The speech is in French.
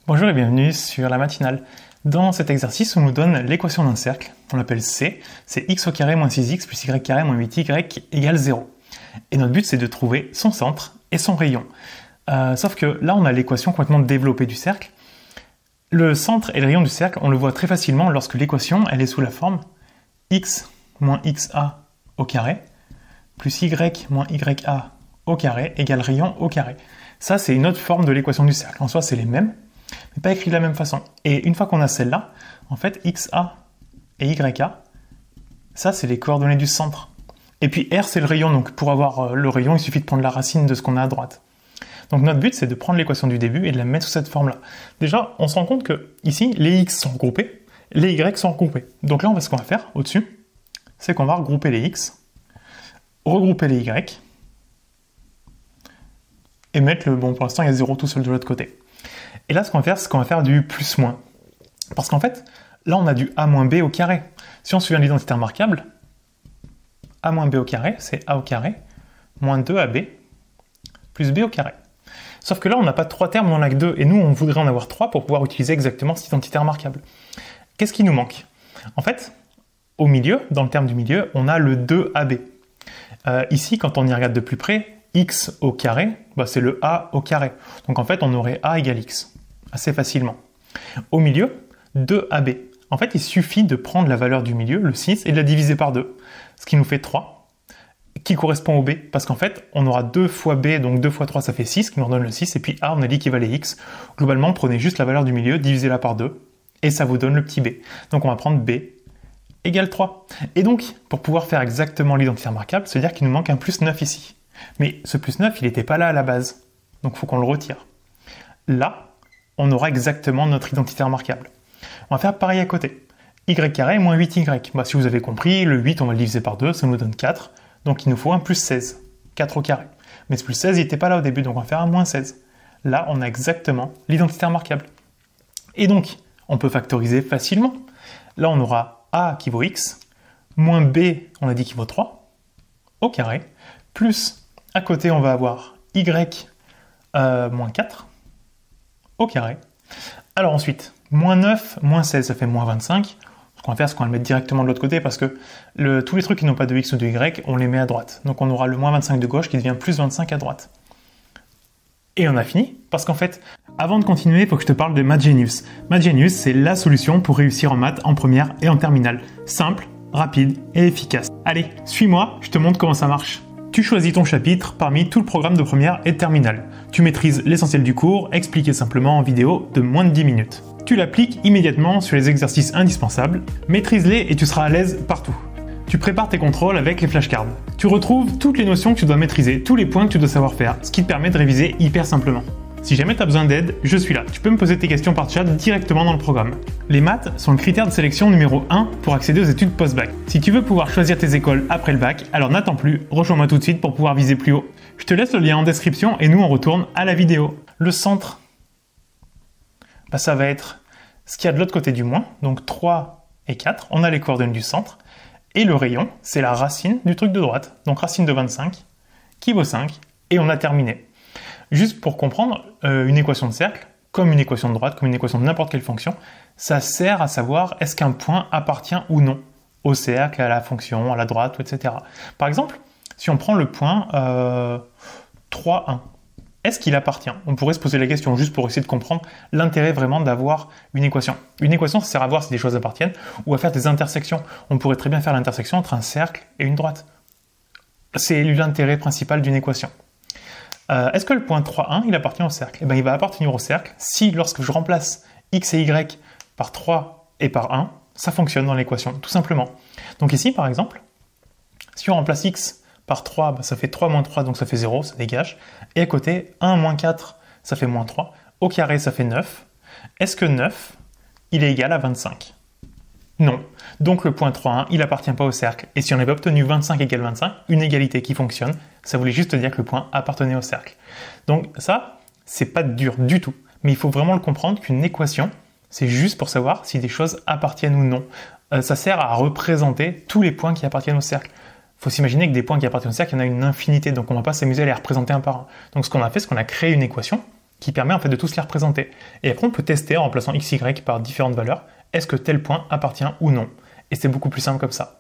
Bonjour et bienvenue sur la matinale. Dans cet exercice, on nous donne l'équation d'un cercle, on l'appelle C, c'est x au carré moins 6x plus y carré moins 8y égale 0. Et notre but c'est de trouver son centre et son rayon. Sauf que là on a l'équation complètement développée du cercle. Le centre et le rayon du cercle, on le voit très facilement lorsque l'équation elle est sous la forme x moins xa au carré plus y moins ya au carré égale rayon au carré. Ça c'est une autre forme de l'équation du cercle. En soi c'est les mêmes, mais pas écrit de la même façon. Et une fois qu'on a celle-là, en fait, XA et YA, ça, c'est les coordonnées du centre. Et puis R, c'est le rayon. Donc, pour avoir le rayon, il suffit de prendre la racine de ce qu'on a à droite. Donc, notre but, c'est de prendre l'équation du début et de la mettre sous cette forme-là. Déjà, on se rend compte que ici, les X sont regroupés, les Y sont regroupés. Donc là, ce qu'on va faire au-dessus, c'est qu'on va regrouper les X, regrouper les Y, et mettre le... Bon, pour l'instant, il y a 0 tout seul de l'autre côté. Et là, ce qu'on va faire, c'est qu'on va faire du plus-moins. Parce qu'en fait, là, on a du a moins b au carré. Si on se souvient de l'identité remarquable, a moins b au carré, c'est a au carré, moins 2ab, plus b au carré. Sauf que là, on n'a pas 3 termes, on n'en a que 2. Et nous, on voudrait en avoir 3 pour pouvoir utiliser exactement cette identité remarquable. Qu'est-ce qui nous manque? En fait, au milieu, dans le terme du milieu, on a le 2ab. Ici, quand on y regarde de plus près, x au carré, c'est le a au carré. Donc en fait, on aurait a égale x, assez facilement. Au milieu, 2ab. En fait, il suffit de prendre la valeur du milieu, le 6, et de la diviser par 2, ce qui nous fait 3, qui correspond au b, parce qu'en fait, on aura 2 fois b, donc 2 fois 3, ça fait 6, qui nous redonne le 6, et puis a, on a dit qu'il valait x. Globalement, prenez juste la valeur du milieu, divisez-la par 2, et ça vous donne le petit b. Donc on va prendre b égale 3. Et donc, pour pouvoir faire exactement l'identité remarquable, c'est-à-dire qu'il nous manque un plus 9 ici. Mais ce plus 9, il n'était pas là à la base. Donc, il faut qu'on le retire. Là, on aura exactement notre identité remarquable. On va faire pareil à côté. Y carré moins 8y. Si vous avez compris, le 8, on va le diviser par 2, ça nous donne 4. Donc, il nous faut un plus 16. 4 au carré. Mais ce plus 16, il n'était pas là au début, donc on va faire un moins 16. Là, on a exactement l'identité remarquable. Et donc, on peut factoriser facilement. Là, on aura a qui vaut x, moins b, on a dit qu'il vaut 3, au carré, plus... À côté, on va avoir y moins 4 au carré. Alors ensuite, moins 9, moins 16, ça fait moins 25. Ce qu'on va faire, c'est qu'on va le mettre directement de l'autre côté parce que tous les trucs qui n'ont pas de x ou de y, on les met à droite. Donc on aura le moins 25 de gauche qui devient plus 25 à droite. Et on a fini, parce qu'en fait, avant de continuer, il faut que je te parle de Mathgenius. Mathgenius, c'est la solution pour réussir en maths en première et en terminale. Simple, rapide et efficace. Allez, suis-moi, je te montre comment ça marche. Tu choisis ton chapitre parmi tout le programme de première et de terminale. Tu maîtrises l'essentiel du cours, expliqué simplement en vidéo de moins de 10 minutes. Tu l'appliques immédiatement sur les exercices indispensables, maîtrise-les et tu seras à l'aise partout. Tu prépares tes contrôles avec les flashcards. Tu retrouves toutes les notions que tu dois maîtriser, tous les points que tu dois savoir faire, ce qui te permet de réviser hyper simplement. Si jamais tu as besoin d'aide, je suis là. Tu peux me poser tes questions par chat directement dans le programme. Les maths sont le critère de sélection numéro 1 pour accéder aux études post-bac. Si tu veux pouvoir choisir tes écoles après le bac, alors n'attends plus, rejoins-moi tout de suite pour pouvoir viser plus haut. Je te laisse le lien en description et nous on retourne à la vidéo. Le centre, ça va être ce qu'il y a de l'autre côté du moins, donc 3 et 4, on a les coordonnées du centre. Et le rayon, c'est la racine du truc de droite, donc racine de 25, qui vaut 5, et on a terminé. Juste pour comprendre, une équation de cercle, comme une équation de droite, comme une équation de n'importe quelle fonction, ça sert à savoir est-ce qu'un point appartient ou non au cercle, à la fonction, à la droite, etc. Par exemple, si on prend le point 3, 1, est-ce qu'il appartient? On pourrait se poser la question juste pour essayer de comprendre l'intérêt vraiment d'avoir une équation. Une équation, ça sert à voir si des choses appartiennent ou à faire des intersections. On pourrait très bien faire l'intersection entre un cercle et une droite. C'est l'intérêt principal d'une équation. Est-ce que le point 3,1, il appartient au cercle? Il va appartenir au cercle si, lorsque je remplace x et y par 3 et par 1, ça fonctionne dans l'équation, tout simplement. Donc ici, par exemple, si on remplace x par 3, ça fait 3 moins 3, donc ça fait 0, ça dégage. Et à côté, 1 moins 4, ça fait moins 3. Au carré, ça fait 9. Est-ce que 9, il est égal à 25? Non. Donc le point 3,1, il n'appartient pas au cercle. Et si on avait obtenu 25 égale 25, une égalité qui fonctionne, ça voulait juste dire que le point appartenait au cercle. Donc ça, c'est pas dur du tout. Mais il faut vraiment le comprendre qu'une équation, c'est juste pour savoir si des choses appartiennent ou non. Ça sert à représenter tous les points qui appartiennent au cercle. Il faut s'imaginer que des points qui appartiennent au cercle, il y en a une infinité. Donc on ne va pas s'amuser à les représenter un par un. Donc ce qu'on a fait, c'est qu'on a créé une équation qui permet en fait de tous les représenter. Et après, on peut tester en remplaçant x, y par différentes valeurs, est-ce que tel point appartient ou non. Et c'est beaucoup plus simple comme ça.